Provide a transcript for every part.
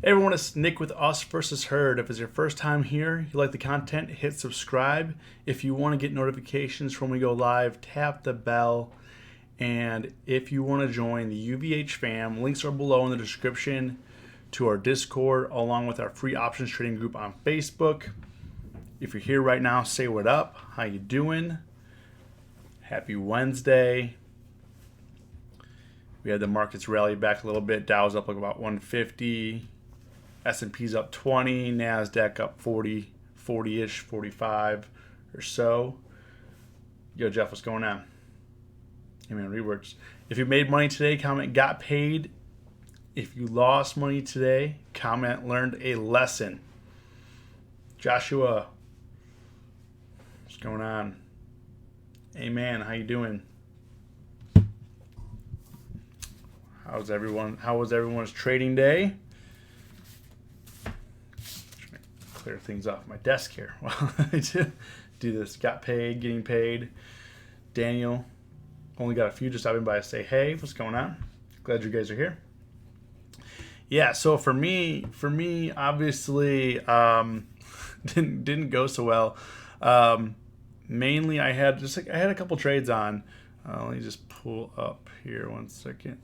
Hey everyone, it's Nick with Us versus Herd. If it's your first time here, you like the content, hit subscribe. If you want to get notifications from when we go live, tap the bell. And if you want to join the UVH fam, links are below in the description to our Discord, along with our free options trading group on Facebook. If you're here right now, say what up. How you doing? Happy Wednesday. We had the markets rally back a little bit. Dow's up like about 150. S&P's up 20, NASDAQ up 40, 40-ish, 45 or so. Yo, Jeff, what's going on? Hey, man, reworks. If you made money today, comment got paid. If you lost money today, comment learned a lesson. Joshua, what's going on? Hey, man, how you doing? How was everyone's trading day? Clear things off my desk here while I do this. Got paid, getting paid. Daniel, only got a few just stopping by to say hey, what's going on? Glad you guys are here. Yeah, so for me, obviously, didn't go so well. Mainly, I had a couple trades on. Let me just pull up here 1 second.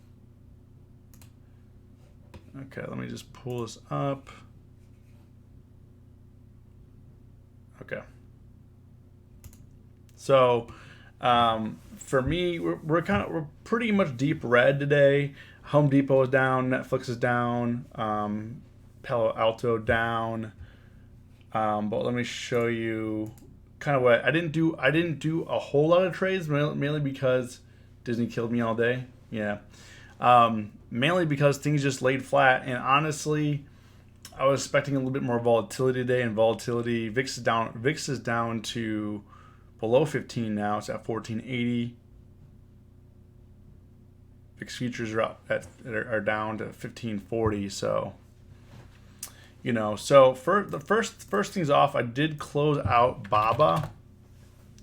Okay, let me just pull this up. Okay. So, for me, we're pretty much deep red today. Home Depot is down, Netflix is down, Palo Alto down. But let me show you kind of what I didn't do. I didn't do a whole lot of trades, mainly because Disney killed me all day. Yeah. Mainly because things just laid flat, and honestly, I was expecting a little bit more volatility today, and volatility VIX is down to below 15 now. It's at 1480. VIX futures are down to 1540. So, so for the first things off, I did close out BABA.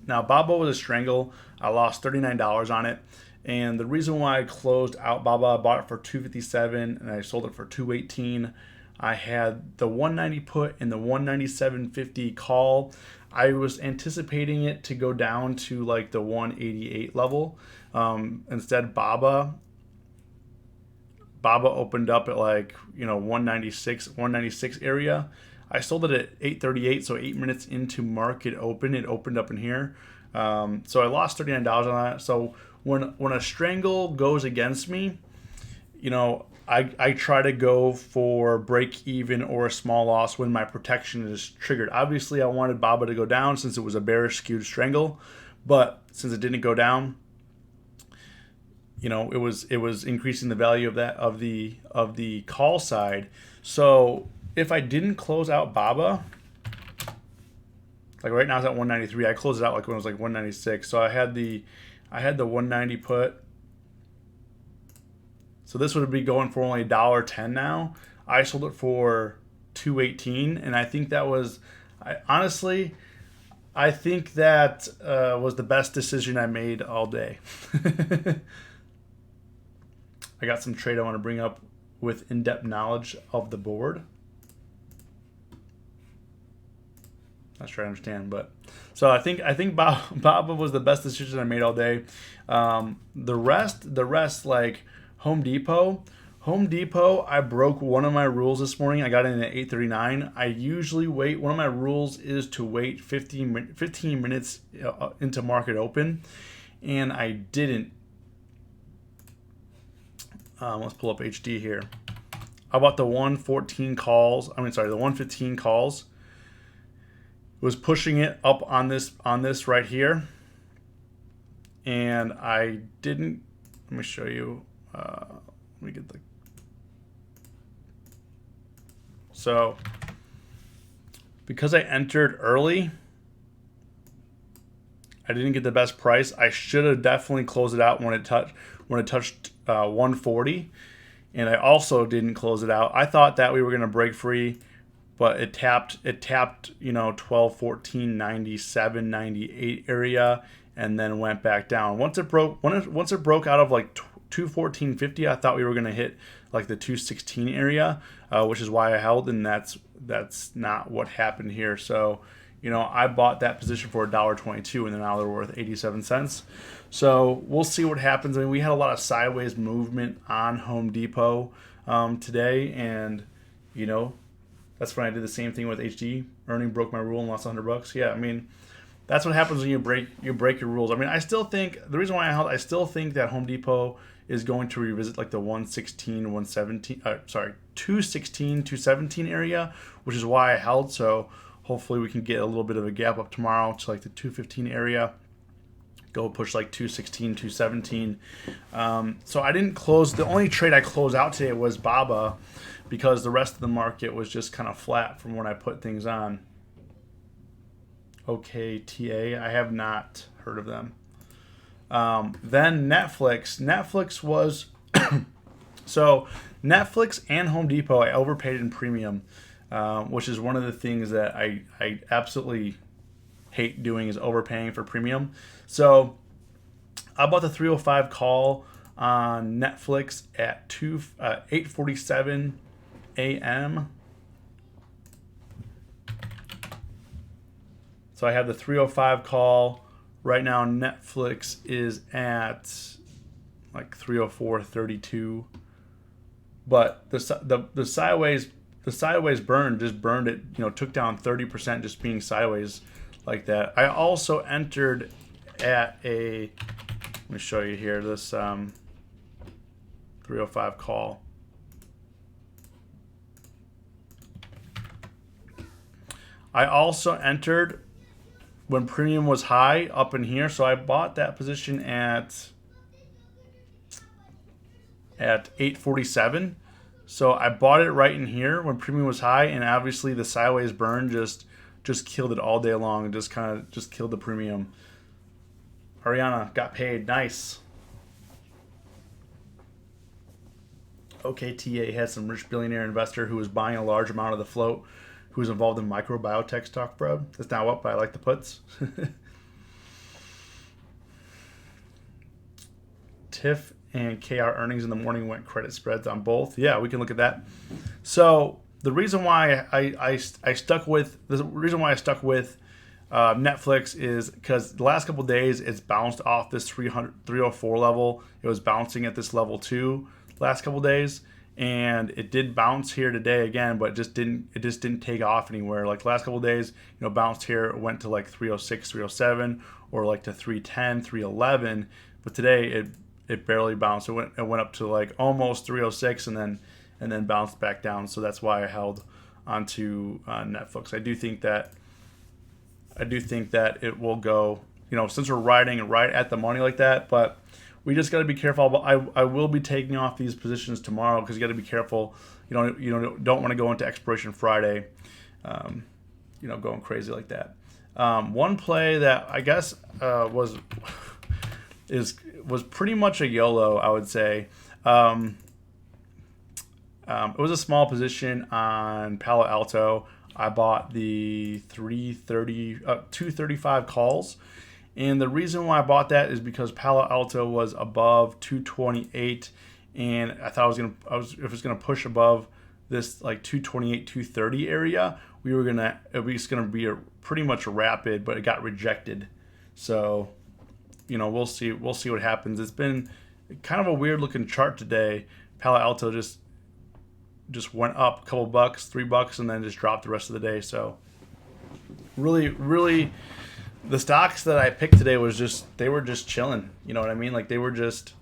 Now BABA was a strangle. I lost $39 on it. And the reason why I closed out BABA, I bought it for $257 and I sold it for $218. I had the 190 put and the 197.50 call. I was anticipating it to go down to like the 188 level. Instead, BABA opened up at like 196 area. I sold it at 838, so 8 minutes into market open, it opened up in here. So I lost $39 on that. So when a strangle goes against me, I try to go for break even or a small loss when my protection is triggered. Obviously, I wanted BABA to go down since it was a bearish skewed strangle, but since it didn't go down, it was increasing the value of the call side. So if I didn't close out BABA, like right now it's at 193, I closed it out like when it was like 196. So I had the 190 put. So this would be going for only $1.10 now. I sold it for $2.18, and I think that was, honestly, I think that was the best decision I made all day. I got some trade I want to bring up with in-depth knowledge of the board. Not sure I understand, but so I think BABA was the best decision I made all day. The rest like Home Depot, I broke one of my rules this morning. I got in at 8:39. I usually wait. One of my rules is to wait 15 minutes into market open, and I didn't. Let's pull up HD here. I bought the 115 calls. Was pushing it up on this right here, and I didn't. Let me show you. Let me get the. So, because I entered early, I didn't get the best price. I should have definitely closed it out when it touched 140, and I also didn't close it out. I thought that we were going to break free, but it tapped 12, 14, 97, 98 area, and then went back down. Once it broke out of like 214.50, I thought we were going to hit like the 216 area, which is why I held, and that's not what happened here. So, I bought that position for $1.22, and then now they're worth 87 cents. So we'll see what happens. I mean, we had a lot of sideways movement on Home Depot today, and that's when I did the same thing with HD. Earning broke my rule and lost $100. Yeah, I mean, that's what happens when you break your rules. I mean, I still think the reason why I still think that Home Depot is going to revisit like the 116, 117, 216, 217 area, which is why I held. So hopefully we can get a little bit of a gap up tomorrow to like the 215 area. Go push like 216, 217. So I didn't close. The only trade I closed out today was BABA, because the rest of the market was just kind of flat from when I put things on. Okay, TA. I have not heard of them. Then Netflix. Netflix was so Netflix and Home Depot. I overpaid in premium, which is one of the things that I absolutely hate doing, is overpaying for premium. So I bought the 305 call on Netflix at 8:47 a.m. So I have the 305 call. Right now Netflix is at like 304.32. But the sideways burn just burned it, took down 30% just being sideways like that. I also entered at let me show you here, this 305 call. I also entered when premium was high up in here, so I bought that position at 8:47. So I bought it right in here when premium was high, and obviously the sideways burn just killed it all day long, and just killed the premium. Ariana got paid, nice. OKTA had some rich billionaire investor who was buying a large amount of the float, who was involved in microbiotech stock, bro. That's not up, but I like the puts. TIFF and KR earnings in the morning went credit spreads on both. Yeah, we can look at that. So the reason why I stuck with Netflix is because the last couple of days it's bounced off this 304 level. It was bouncing at this level too last couple of days, and it did bounce here today again, but it just didn't take off anywhere. Like the last couple of days, bounced here, it went to like 306, 307, or like to 310, 311, but today it barely bounced. It went up to like almost 306 and then bounced back down. So that's why I held onto Netflix. I do think that it will go, since we're riding right at the money like that, but we just got to be careful. But I will be taking off these positions tomorrow, because you got to be careful. Don't want to go into expiration Friday, going crazy like that. One play that I guess was pretty much a YOLO, I would say. It was a small position on Palo Alto. I bought the 235 calls. And the reason why I bought that is because Palo Alto was above 228, and I thought if it was gonna push above this like 228, 230 area, it was gonna be a pretty much rapid, but it got rejected. So, we'll see what happens. It's been kind of a weird looking chart today. Palo Alto just went up a couple bucks, $3, and then just dropped the rest of the day. So really, the stocks that I picked today they were just chilling. You know what I mean? Like they were just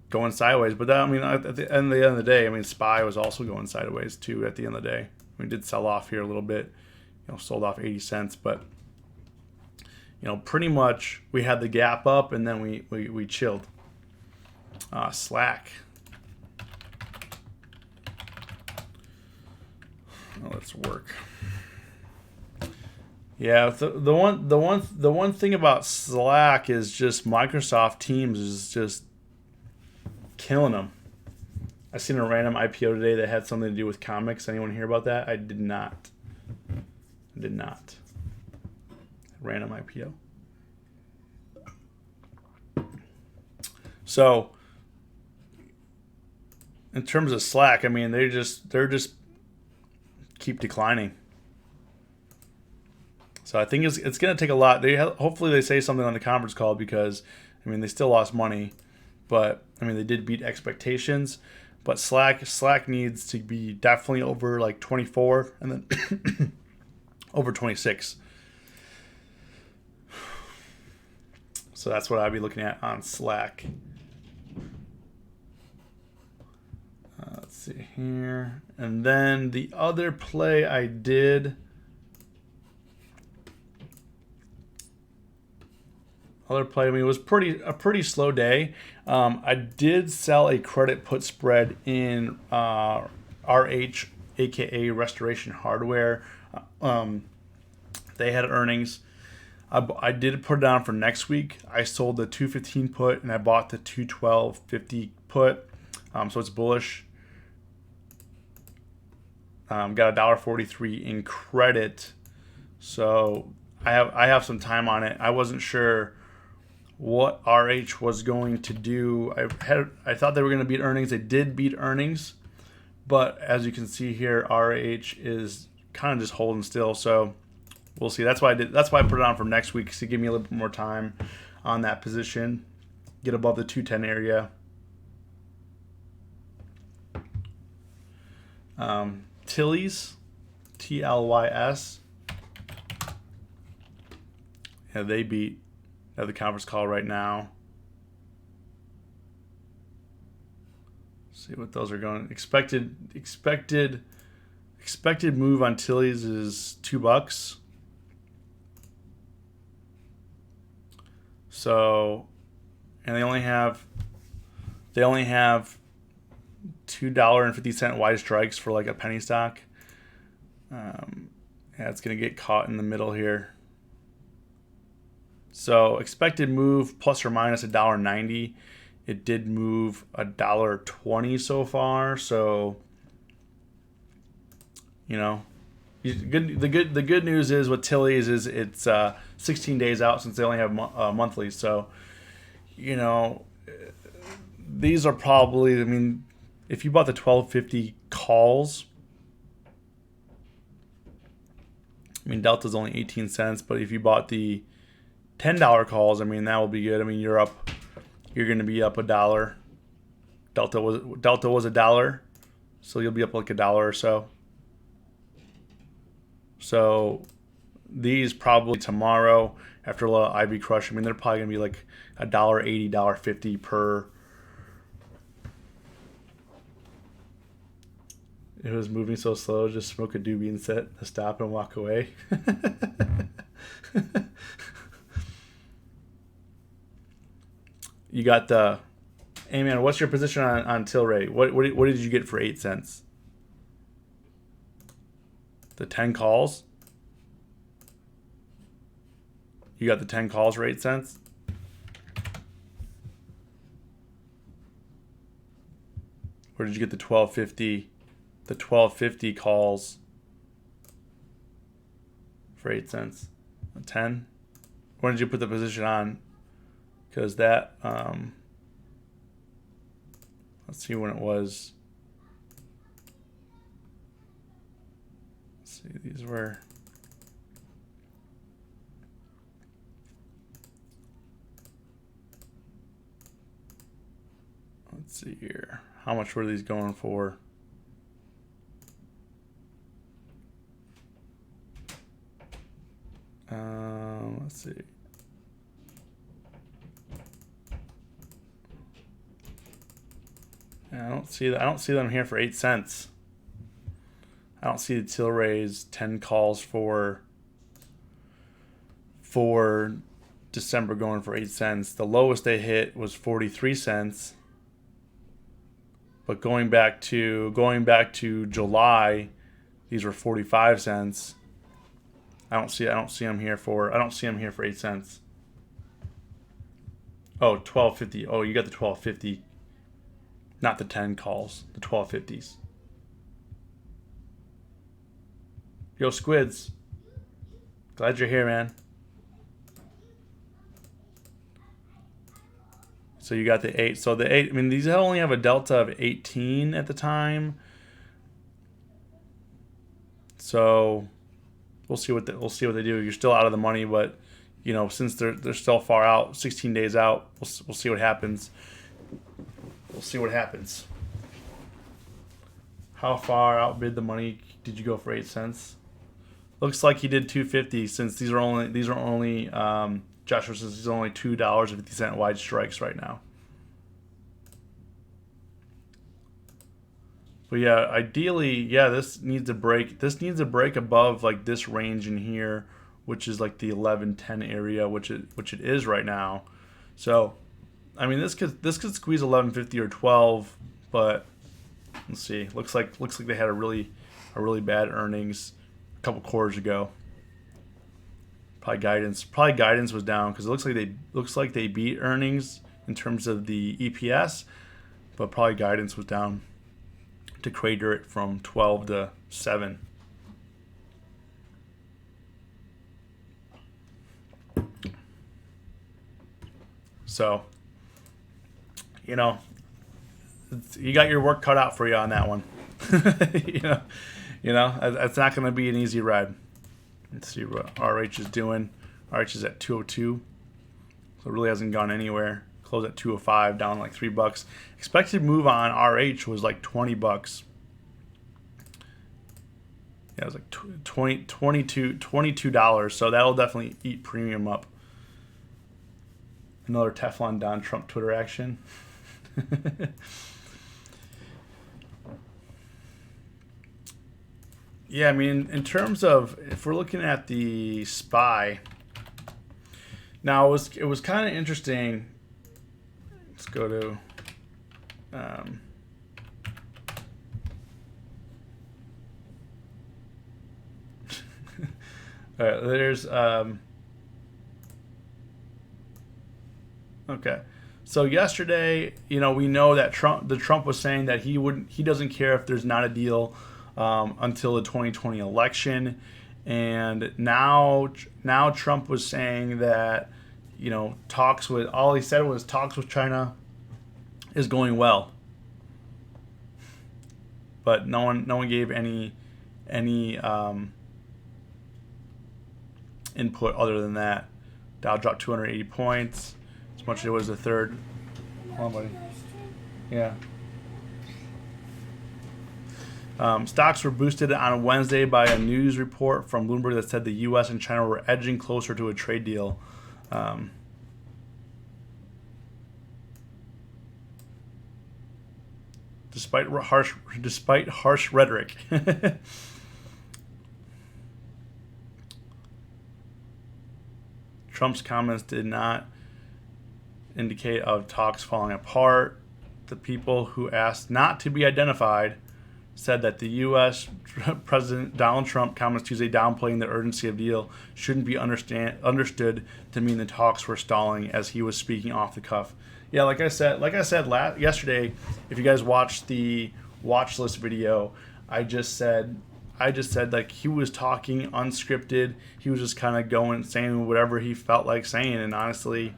going sideways. But that, at the end of the day, SPY was also going sideways too at the end of the day. We did sell off here a little bit, sold off 80 cents, but pretty much we had the gap up and then we chilled. Slack. Let's work. Yeah, the one thing about Slack is just Microsoft Teams is just killing them. I seen a random IPO today that had something to do with comics. Anyone hear about that? I did not. Random IPO. So in terms of Slack, I mean, they're just keep declining. So I think it's going to take a lot. Hopefully they say something on the conference call, because I mean they still lost money, but I mean they did beat expectations. But Slack needs to be definitely over like 24 and then over 26. So that's what I'd be looking at on Slack. Let's see here. And then the other play I did. I mean, it was a pretty slow day. I did sell a credit put spread in RH, aka Restoration Hardware. They had earnings. I did put it down for next week. I sold the 215 put and I bought the 212.50 put. So it's bullish. Got $1.43 in credit. So I have some time on it. I wasn't sure what RH was going to do. I thought they were going to beat earnings. They did beat earnings, but as you can see here, RH is kind of just holding still. So we'll see. That's why I put it on for next week, to give me a little bit more time on that position, get above the 210 area. Tilly's, TLYS. Yeah, they beat. Have the conference call right now. See what those are going. Expected move on Tilly's is $2. So, and they only have $2.50 wide strikes for like a penny stock. Yeah, it's gonna get caught in the middle here. So expected move plus or minus $1.90. It did move $1.20 so far. So, you know, the good news is with Tilly's is it's 16 days out, since they only have monthly. So, you know, these are probably, I mean, if you bought the 12.50 calls, I mean, Delta's only 18 cents, but if you bought the $10 calls, I mean, that will be good. I mean, you're going to be up $1. Delta was $1, so you'll be up like $1 or so. So these probably tomorrow, after a lot of IB crush, I mean, they're probably going to be like $1.80, $1.50 per. It was moving so slow, just smoke a doobie and set a stop and walk away. You got the, hey man, what's your position on Tilray? What did you get for 8 cents? The 10 calls? You got the 10 calls for 8 cents? Where did you get the 12.50? The 12.50 calls for 8 cents? A 10? When did you put the position on? Because that, let's see when it was. Let's see, these were. Let's see here. How much were these going for? Let's see. I don't see them here for 8 cents. I don't see the Tilray's 10 calls for December going for 8 cents. The lowest they hit was 43 cents. But going back to July, these were 45 cents. I don't see them here for 8 cents. Oh, 12.50. Oh, you got the 12.50. Not the 10 calls, the 12.50s. Yo, Squids. Glad you're here, man. So you got the 8. So the 8, I mean, these only have a delta of 18 at the time. So we'll see what they do. You're still out of the money, but since they're still far out, 16 days out, we'll see what happens. We'll see what happens. How far outbid the money did you go for 8 cents? Looks like he did 250 since these are only Joshua says he's only $2.50 wide strikes right now. But yeah, ideally, this needs a break. This needs a break above like this range in here, which is like the 11-10 area, which it is right now. So, I mean, this could squeeze 11.50 or 12, but let's see. Looks like they had a really bad earnings a couple quarters ago. Probably guidance was down because it looks like they beat earnings in terms of the EPS, but probably guidance was down to crater it from 12 to 7. So, you got your work cut out for you on that one. It's not going to be an easy ride. Let's see what RH is doing. RH is at 202, so it really hasn't gone anywhere. Closed at 205, down like $3. Expected move on RH was like $20. Yeah, it was like $22. So that'll definitely eat premium up. Another Teflon Don Trump Twitter action. Yeah, I mean, in terms of if we're looking at the SPY, now it was kind of interesting. Let's go to all right, there's okay. So yesterday, we know that Trump was saying that he doesn't care if there's not a deal until the 2020 election, and now Trump was saying that talks with China is going well, but no one gave any input other than that. Dow dropped 280 points, as much as it was the third. Hold on, buddy. Yeah. Stocks were boosted on Wednesday by a news report from Bloomberg that said the U.S. and China were edging closer to a trade deal. Despite harsh rhetoric. Trump's comments did not indicate of talks falling apart. The people who asked not to be identified said that the U.S. President Donald Trump comments Tuesday downplaying the urgency of the deal shouldn't be understood to mean the talks were stalling, as he was speaking off the cuff. Yeah, like I said yesterday, if you guys watched the watch list video, I just said like he was talking unscripted. He was just kind of saying whatever he felt like saying, and honestly.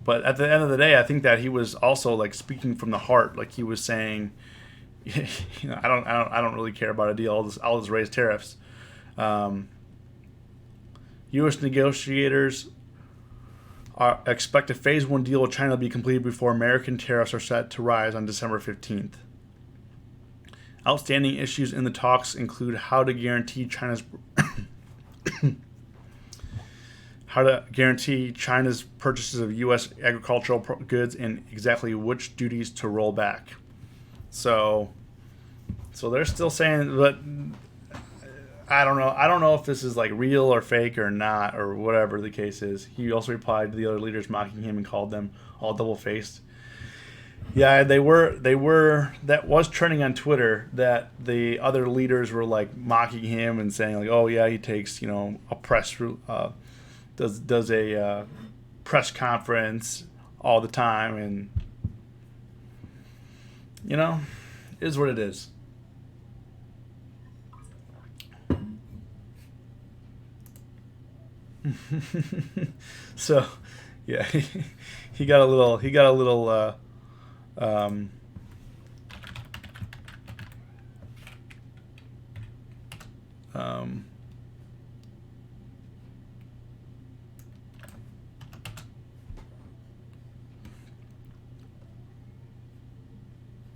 But at the end of the day, I think that he was also like speaking from the heart. Like he was saying, I don't really care about a deal. I'll just raise tariffs. U.S. negotiators expect a phase 1 deal with China to be completed before American tariffs are set to rise on December 15th. Outstanding issues in the talks include how to guarantee China's purchases of U.S. agricultural goods and exactly which duties to roll back. So they're still saying, but I don't know. I don't know if this is like real or fake or not or whatever the case is. He also replied to the other leaders mocking him and called them all double-faced. Yeah, they were. That was trending on Twitter. That the other leaders were like mocking him and saying like, "Oh yeah, he takes a press does a press conference all the time," and it is what it is. So, yeah, He got a little. He got a little. Um, um,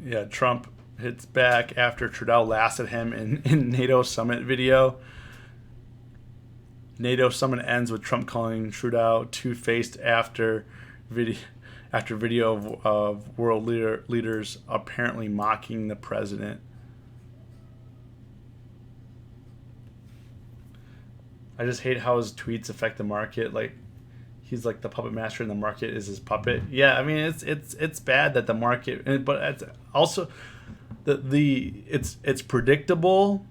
yeah, Trump hits back after Trudeau laughs at him in NATO summit video. NATO summit ends with Trump calling Trudeau two-faced video of world leaders apparently mocking the president. I just hate how his tweets affect the market. Like he's like the puppet master, and the market is his puppet. Yeah, I mean it's bad that the market, but it's also it's predictable,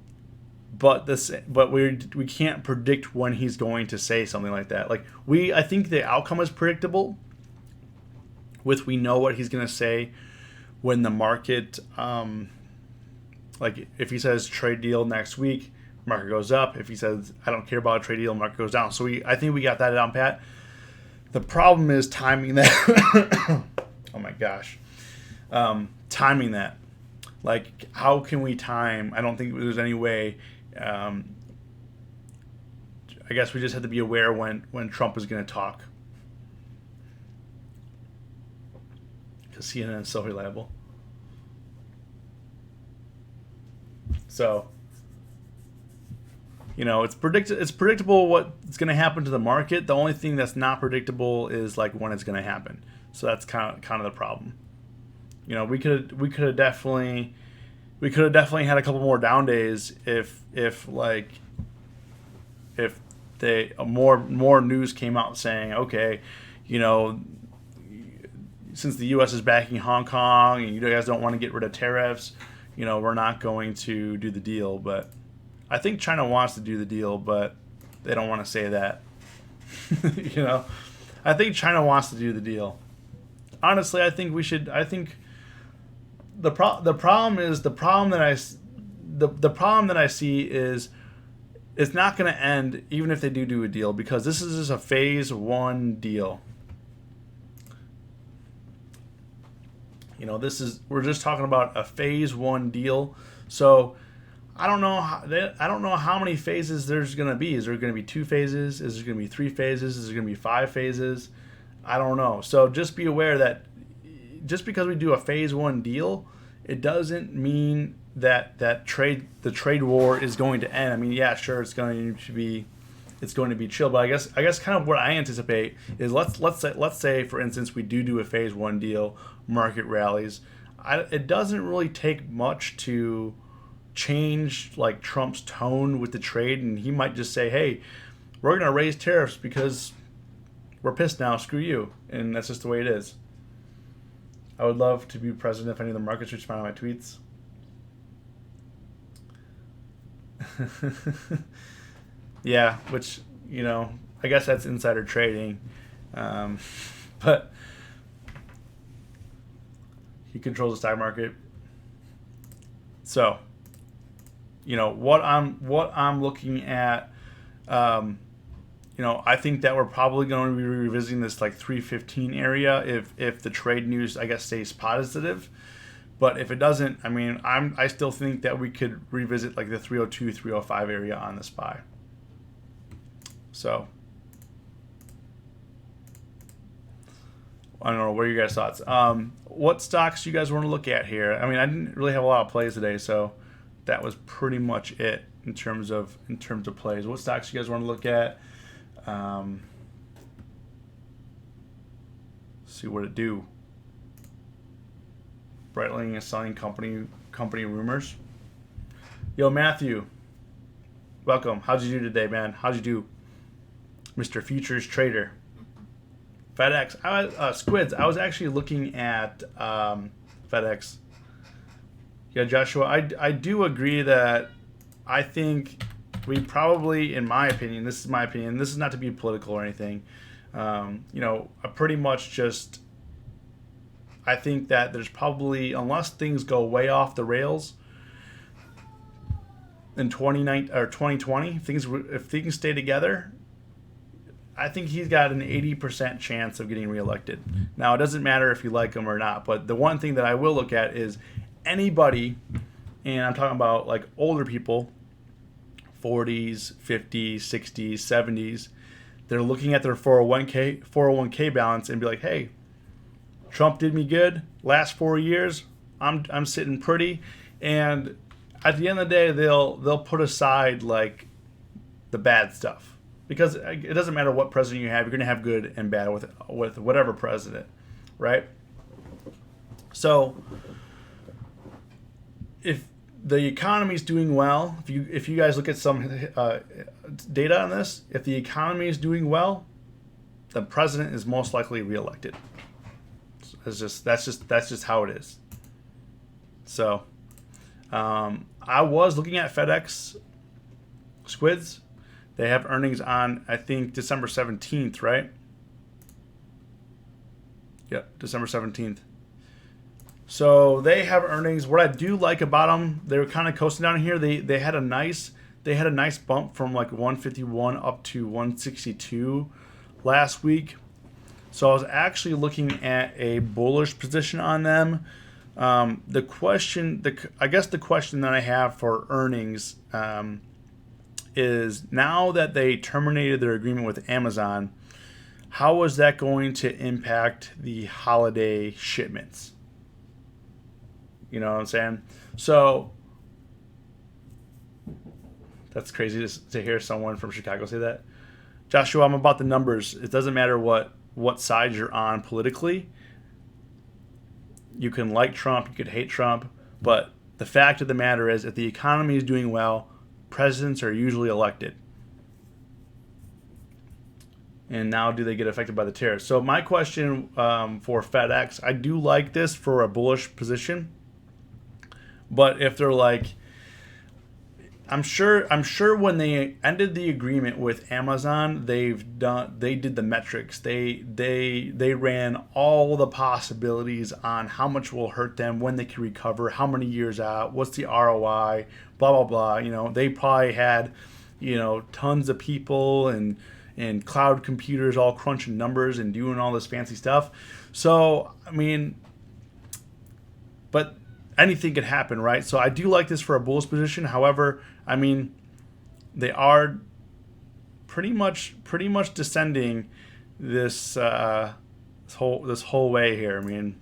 but we can't predict when he's going to say something like that. Like I think the outcome is predictable. We know what he's going to say when the market, like if he says trade deal next week, market goes up. If he says I don't care about a trade deal, market goes down. So I think we got that down pat. The problem is timing that. Oh my gosh, timing that. Like how can we time? I don't think there's any way. I guess we just have to be aware when Trump is going to talk. Because CNN is so reliable. So, it's predictable what's going to happen to the market. The only thing that's not predictable is like when it's going to happen. So that's kind of the problem. We could have definitely had a couple more down days if more news came out saying, okay, since the U.S. is backing Hong Kong and you guys don't want to get rid of tariffs, we're not going to do the deal. But I think China wants to do the deal, but they don't want to say that. I think China wants to do the deal. Honestly, I think we should. I think the problem that I see is it's not going to end even if they do a deal, because this is just a phase 1 deal. We're just talking about a phase 1 deal. So I don't know how many phases there's going to be. Is there going to be 2 phases? Is there going to be 3 phases? Is there going to be 5 phases? I don't know. So just be aware that just because we do a phase 1 deal, it doesn't mean that the trade war is going to end. I mean, yeah, sure, it's going to be chill, but I guess kind of what I anticipate is let's say for instance we do a phase 1 deal, market rallies. It doesn't really take much to change like Trump's tone with the trade, and he might just say, hey, we're going to raise tariffs because we're pissed now, screw you, and that's just the way it is. I would love to be president if any of the markets respond to my tweets. Yeah, which, I guess that's insider trading. But he controls the stock market. So, what I'm looking at, I think that we're probably going to be revisiting this like 315 area if the trade news, I guess, stays positive. But if it doesn't, I mean, I still think that we could revisit like the 302, 305 area on the SPY. So, I don't know. What are your guys' thoughts? What stocks do you guys want to look at here? I mean, I didn't really have a lot of plays today, so that was pretty much it in terms of plays. What stocks do you guys want to look at? See what it do. Breitling is selling company rumors. Yo, Matthew, welcome. How'd you do today, man? How'd you do, Mr. Futures Trader? FedEx. Squids. I was actually looking at FedEx. Yeah, Joshua. I do agree that I think we probably, in my opinion, this is my opinion. This is not to be political or anything. I pretty much just. I think that there's probably, unless things go way off the rails in 2020, if things stay together, I think he's got an 80% chance of getting reelected. Now, it doesn't matter if you like him or not, but the one thing that I will look at is anybody, and I'm talking about like older people, 40s, 50s, 60s, 70s, they're looking at their 401k balance and be like, hey, Trump did me good. Last 4 years, I'm sitting pretty. And at the end of the day, they'll put aside like the bad stuff, because it doesn't matter what president you have, you're going to have good and bad with whatever president, right? So if the economy is doing well, if you guys look at some data on this, if the economy is doing well, the president is most likely reelected. That's just how it is. So I was looking at FedEx Squids. They have earnings on, I think, December 17th, right? Yep, December 17th. So they have earnings. What I do like about them, they were kind of coasting down here. They had a nice bump from like 151 up to 162 last week. So I was actually looking at a bullish position on them. I guess the question that I have for earnings is, now that they terminated their agreement with Amazon, how is that going to impact the holiday shipments? You know what I'm saying? So that's crazy to hear someone from Chicago say that. Joshua, I'm about the numbers. It doesn't matter what side you're on politically. You can like Trump, you could hate Trump, but the fact of the matter is, if the economy is doing well, presidents are usually elected. And now, do they get affected by the tariffs? So my question for FedEx, I do like this for a bullish position. But if they're like, I'm sure when they ended the agreement with Amazon, they did the metrics. They ran all the possibilities on how much will hurt them, when they can recover, how many years out, what's the ROI, blah blah blah. You know, they probably had, tons of people and cloud computers all crunching numbers and doing all this fancy stuff. So I mean, but anything could happen, right? So I do like this for a bullish position. However, I mean, they are pretty much descending this whole way here. I mean,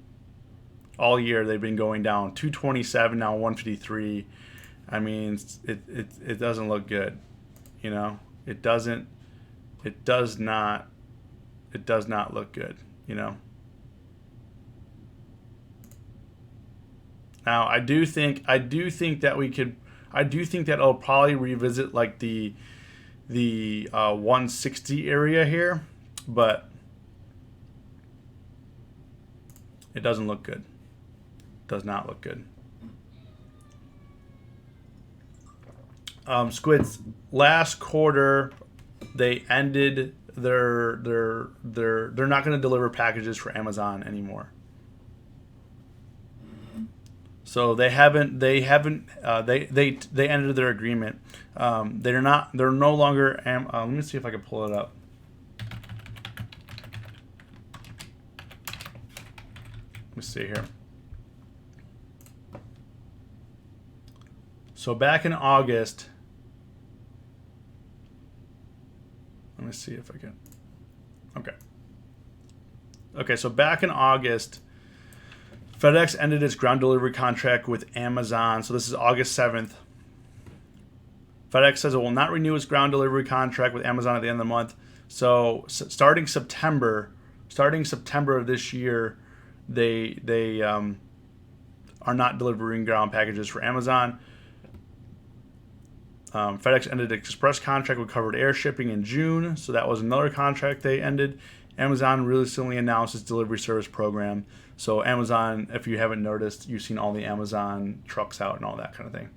all year they've been going down. 227 now, 153. I mean, it doesn't look good. It does not look good. Now, I do think that it'll probably revisit like the 160 area here, but it doesn't look good. Does not look good. Squids, last quarter, they ended they're not going to deliver packages for Amazon anymore. So they ended their agreement. They're no longer. Let me see if I can pull it up. Let me see here. So back in August, let me see if I can. Okay, so back in August, FedEx ended its ground delivery contract with Amazon. So this is August 7th. FedEx says it will not renew its ground delivery contract with Amazon at the end of the month. So starting September of this year, they are not delivering ground packages for Amazon. FedEx ended its express contract with covered air shipping in June. So that was another contract they ended. Amazon recently announced its delivery service program. So Amazon, if you haven't noticed, you've seen all the Amazon trucks out and all that kind of thing.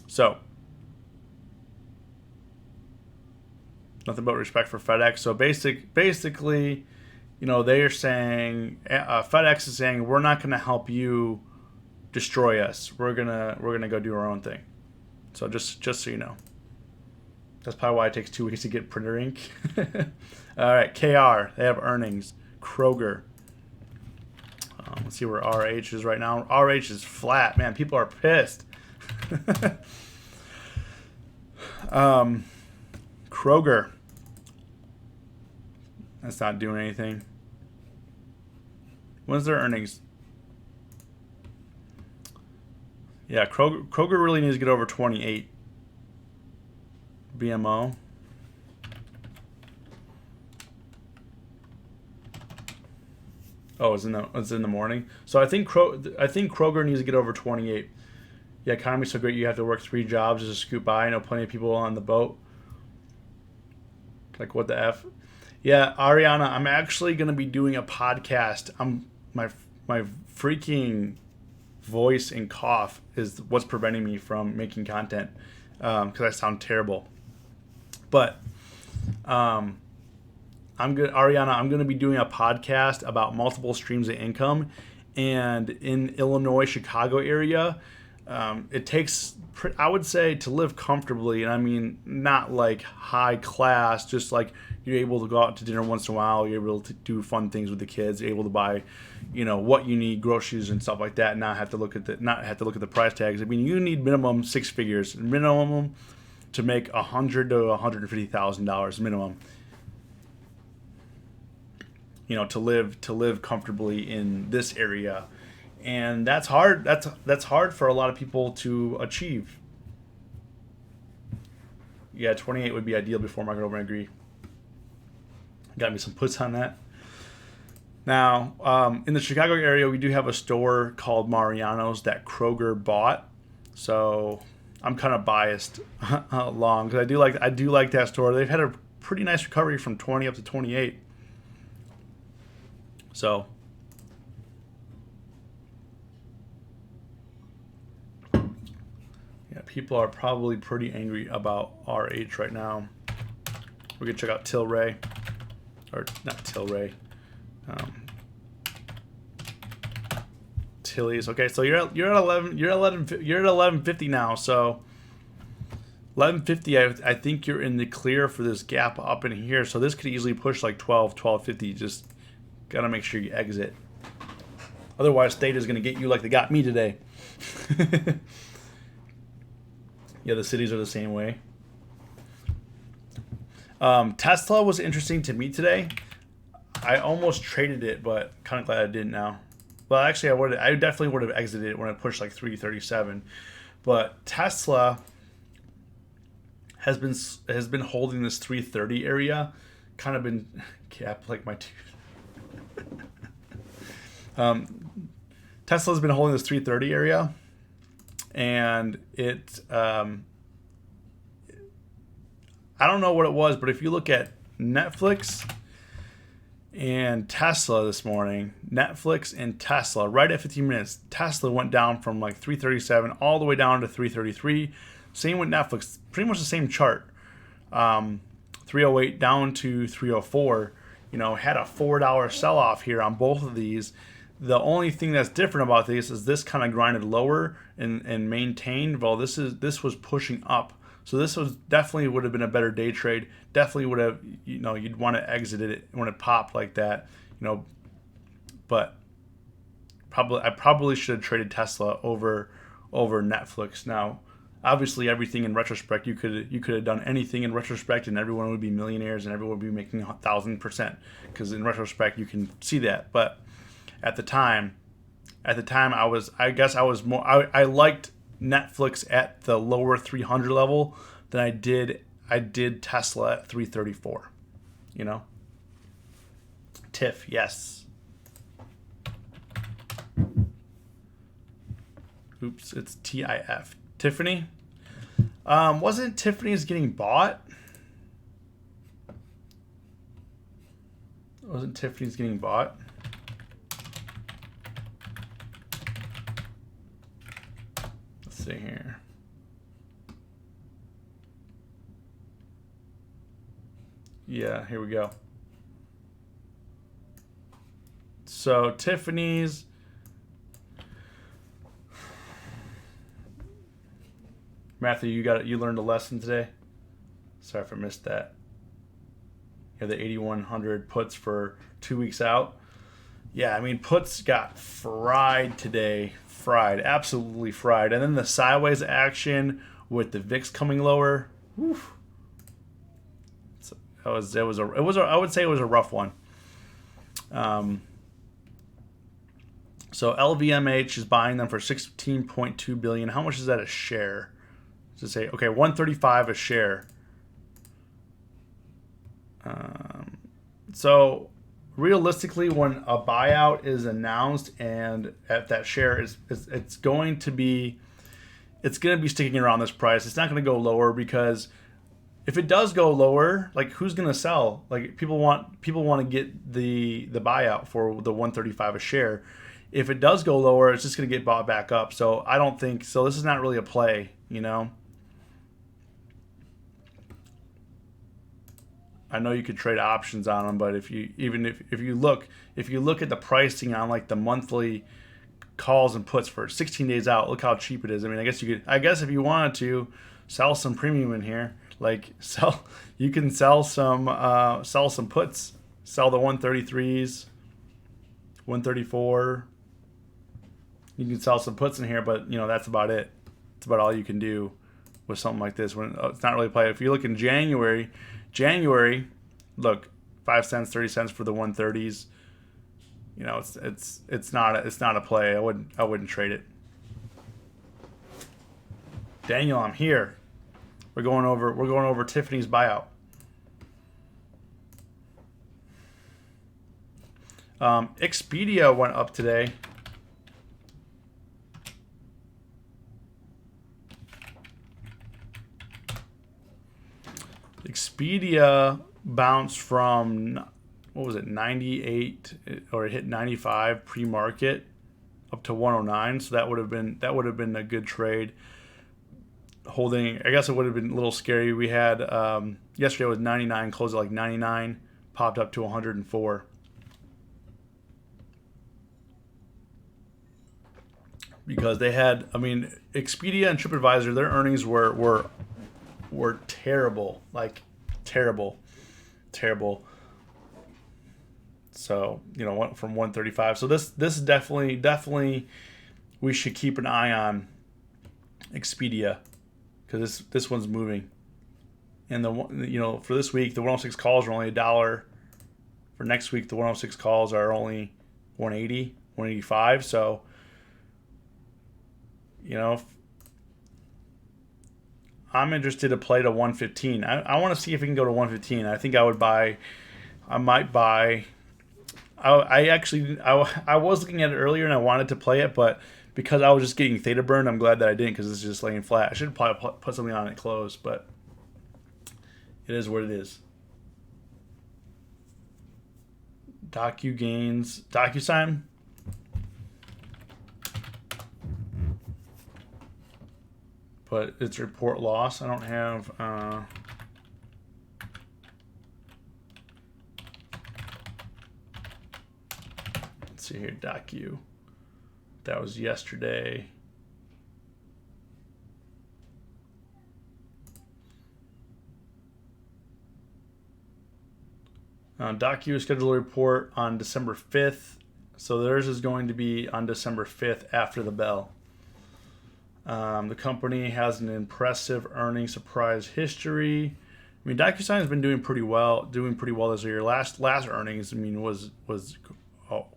So nothing but respect for FedEx. So basically, they are saying, FedEx is saying, we're not going to help you destroy us. We're gonna go do our own thing. So just so you know. That's probably why it takes 2 weeks to get printer ink. All right, KR. They have earnings. Kroger. Let's see where RH is right now. RH is flat. Man, people are pissed. Kroger. That's not doing anything. When's their earnings? Yeah, Kroger really needs to get over 28. BMO. Oh, it's in the morning. So I think Kroger needs to get over 28. Yeah, economy's so great you have to work 3 jobs just to scoot by. I know plenty of people on the boat. Like, what the F? Yeah, Ariana, I'm actually gonna be doing a podcast. My freaking voice and cough is what's preventing me from making content because I sound terrible. But I'm gonna be doing a podcast about multiple streams of income, and in Illinois, Chicago area, it takes, I would say, to live comfortably, and I mean not like high class, just like you're able to go out to dinner once in a while, you're able to do fun things with the kids, you're able to buy, what you need, groceries and stuff like that, and not have to look at the price tags. I mean, you need minimum 6 figures, minimum to make $100,000 to $150,000 minimum. To live comfortably in this area, and that's hard. That's hard for a lot of people to achieve. Yeah, 28 would be ideal before market open. I agree. Got me some puts on that. Now, in the Chicago area, we do have a store called Mariano's that Kroger bought, so I'm kind of biased along because I do like that store. They've had a pretty nice recovery from 20 up to 28. So, yeah, people are probably pretty angry about RH right now. We're gonna check out Tilray, or not Tilray, Tilly's. Okay, so you're at 1150 now. So 1150, I think you're in the clear for this gap up in here. So this could easily push like 1250. Just gotta make sure you exit. Otherwise, Theta is gonna get you like they got me today. Yeah, the cities are the same way. Tesla was interesting to me today. I almost traded it, but kind of glad I didn't now. Well, actually, I definitely would have exited it when I pushed like 337. But Tesla has been holding this 330 area, kind of been capped like my tooth. Tesla's been holding this 330 area, and it I don't know what it was, but if you look at Netflix and Tesla this morning, Netflix and Tesla, right at 15 minutes, Tesla went down from like 337 all the way down to 333. Same with Netflix, pretty much the same chart. 308 down to 304. Had a $4 sell-off here on both of these. The only thing that's different about this is this kind of grinded lower and maintained, while this was pushing up. So this was definitely would have been a better day trade. Definitely would have, you'd want to exit it when it popped like that, But I probably should have traded Tesla over Netflix. Now, obviously, everything in retrospect, you could have done anything in retrospect, and everyone would be millionaires, and everyone would be making 1,000%. Because in retrospect, you can see that. But at the time, I liked Netflix at the lower 300 level than I did Tesla at 334. TIFF, yes. Oops, it's TIF. Tiffany? Wasn't Tiffany's getting bought? Wasn't Tiffany's getting bought? Let's see here. Yeah, here we go. So Tiffany's, Matthew, you learned a lesson today. Sorry if I missed that. Yeah, the 8100 puts for 2 weeks out. Yeah, I mean, puts got fried today. Fried, absolutely fried. And then the sideways action with the VIX coming lower. Oof. So I would say it was a rough one. So LVMH is buying them for 16.2 billion. How much is that a share? To say, okay, 135 a share. So realistically, when a buyout is announced and at that share it's going to be sticking around this price. It's not going to go lower, because if it does go lower, like, who's going to sell? Like, people want to get the buyout for the 135 a share. If it does go lower, it's just going to get bought back up. So I don't think so. This is not really a play, you know. I know you could trade options on them, but if you look at the pricing on like the monthly calls and puts for 16 days out, look how cheap it is. I mean, I guess if you wanted to sell some premium in here, like you can sell some puts, sell the 133s, 134. You can sell some puts in here, but that's about it. It's about all you can do with something like this when it's not really play. If you look in January, look, 5 cents, 30 cents for the 130s. It's not a play. I wouldn't trade it. Daniel, I'm here. We're going over Tiffany's buyout. Expedia went up today. Expedia bounced from, what was it, 98, or it hit 95 pre-market up to 109. So that would have been a good trade. Holding, I guess it would have been a little scary. We had yesterday was 99, closed at like 99, popped up to 104. Because they had, I mean, Expedia and TripAdvisor, their earnings were terrible, like terrible. So went from 135. So this is definitely we should keep an eye on Expedia, because this one's moving. And for this week the 106 calls are only $1. For next week the 106 calls are only 180, 185. So I'm interested to play to 115. I want to see if we can go to 115. I think I might buy. I was looking at it earlier and I wanted to play it, but because I was just getting theta burn, I'm glad that I didn't, because it's just laying flat. I should probably put something on it close, but it is what it is. DocuSign. But it's report loss. I don't have. Let's see here, Docu. That was yesterday. Docu is scheduled to report on December 5th. So theirs is going to be on December 5th after the bell. The company has an impressive earnings surprise history. I mean, DocuSign has been doing pretty well this year. Last earnings, I mean, was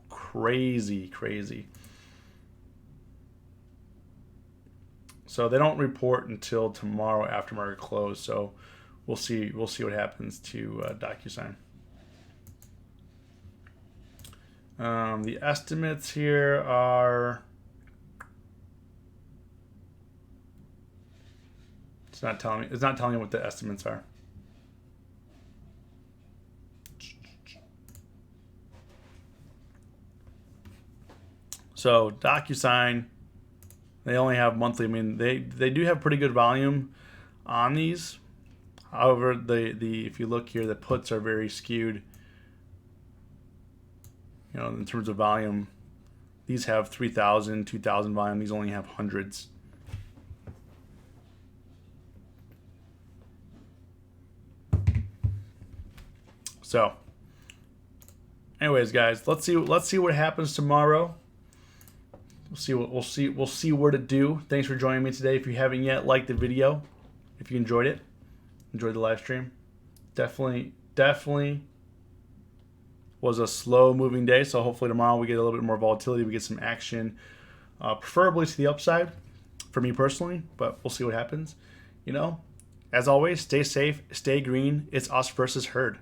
crazy. So they don't report until tomorrow after market close. So we'll see what happens to DocuSign. The estimates here are. It's not telling me what the estimates are. So DocuSign, they only have monthly. I mean, they do have pretty good volume on these. However, if you look here, the puts are very skewed. In terms of volume, these have 3,000, 2,000 volume. These only have hundreds. So, anyways, guys, let's see what happens tomorrow. We'll see where to do. Thanks for joining me today. If you haven't yet, like the video. If you enjoyed it, enjoyed the live stream. Definitely was a slow moving day. So hopefully tomorrow we get a little bit more volatility. We get some action, preferably to the upside for me personally, but we'll see what happens. As always, stay safe, stay green. It's us versus herd.